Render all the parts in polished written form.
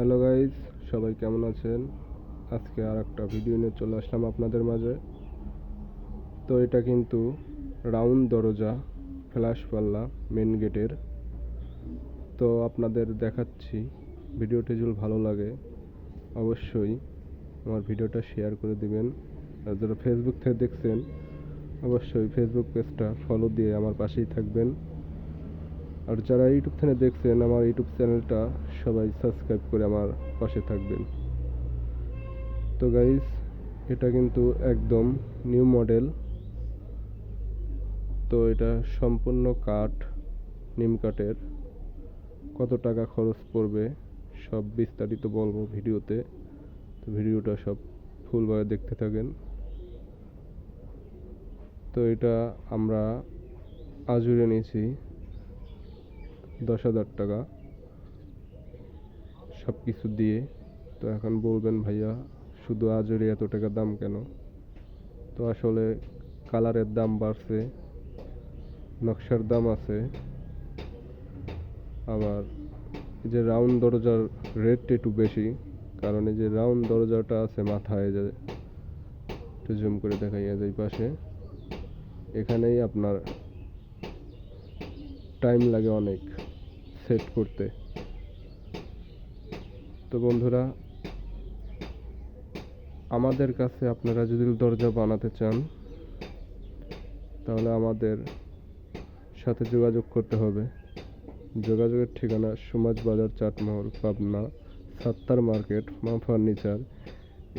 Hello guys, সবাই কেমন আছেন? আজকে আর একটা ভিডিও নিয়ে চলে আসলাম আপনাদের মাঝে। তো এটা কিন্তু রাউন্ড দরজা ফ্ল্যাশ পাল্লা মেন গেটের। তো আপনাদের দেখাচ্ছি। ভিডিওটি যদি ভালো লাগে অবশ্যই আমার ভিডিওটা শেয়ার করে দিবেন। আর যারা ফেসবুক থেকে দেখছেন অবশ্যই ফেসবুক পেজটা ফলো দিয়ে আমার পাশেই থাকবেন। আর যারা ইউটিউব থেকে দেখছেন আমার ইউটিউব চ্যানেলটা সবাই সাবস্ক্রাইব করে আমার পাশে থাকবেন। তো গাইস, এটা কিন্তু একদম নিউ মডেল। তো এটা সম্পূর্ণ কাঠ, নিম কাঠের। কত টাকা খরচ পড়বে সব বিস্তারিত বলবো ভিডিওতে। তো ভিডিওটা সব ফুলভাবে দেখতে থাকেন। তো এটা আমরা আজুরে নিয়েছি 10,000 টাকা সব কিছু দিয়ে। তো এখন বলবেন ভাইয়া শুধু আজুরে এত টাকা দাম কেন? তো আসলে কালারের দাম বাড়ছে, নকশার দাম আছে, আবার এই যে রাউন্ড দরজার রেটটা একটু বেশি, কারণ এই যে রাউন্ড দরজাটা আছে মাথায়, যে একটু জুম করে দেখাইয়া যায় পাশে, এখানেই আপনার টাইম লাগে অনেক সেট করতে। তো বন্ধুরা, আমাদের কাছে আপনারা যদি দরজা বানাতে চান তাহলে আমাদের সাথে যোগাযোগ করতে হবে। যোগাযোগের ঠিকানা সুমাজ বাজার, চাটমোহর, পাবনা, সাত্তার মার্কেট, মা ফার্নিচার।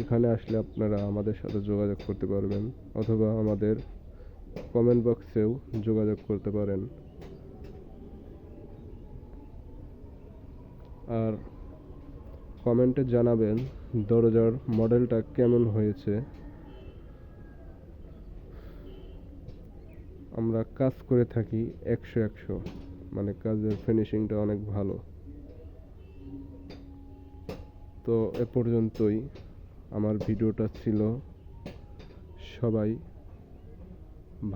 এখানে আসলে আপনারা আমাদের সাথে যোগাযোগ করতে পারবেন, অথবা আমাদের কমেন্ট বক্সেও যোগাযোগ করতে পারেন। আর কমেন্টে জানাবেন দরজার মডেলটা কেমন হয়েছে। আমরা কাজ করে থাকি 100, মানে কাজের ফিনিশিংটা অনেক ভালো। তো এ পর্যন্তই আমার ভিডিওটা ছিল। সবাই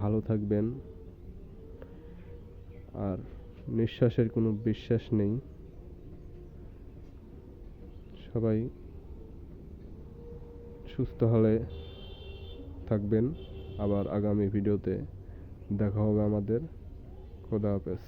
ভালো থাকবেন। আর নিঃশ্বাসের কোনো বিশ্বাস নেই, সবাই সুস্থ হলে থাকবেন। আবার আগামী ভিডিওতে দেখা হবে আমাদের। খোদা হাফেজ।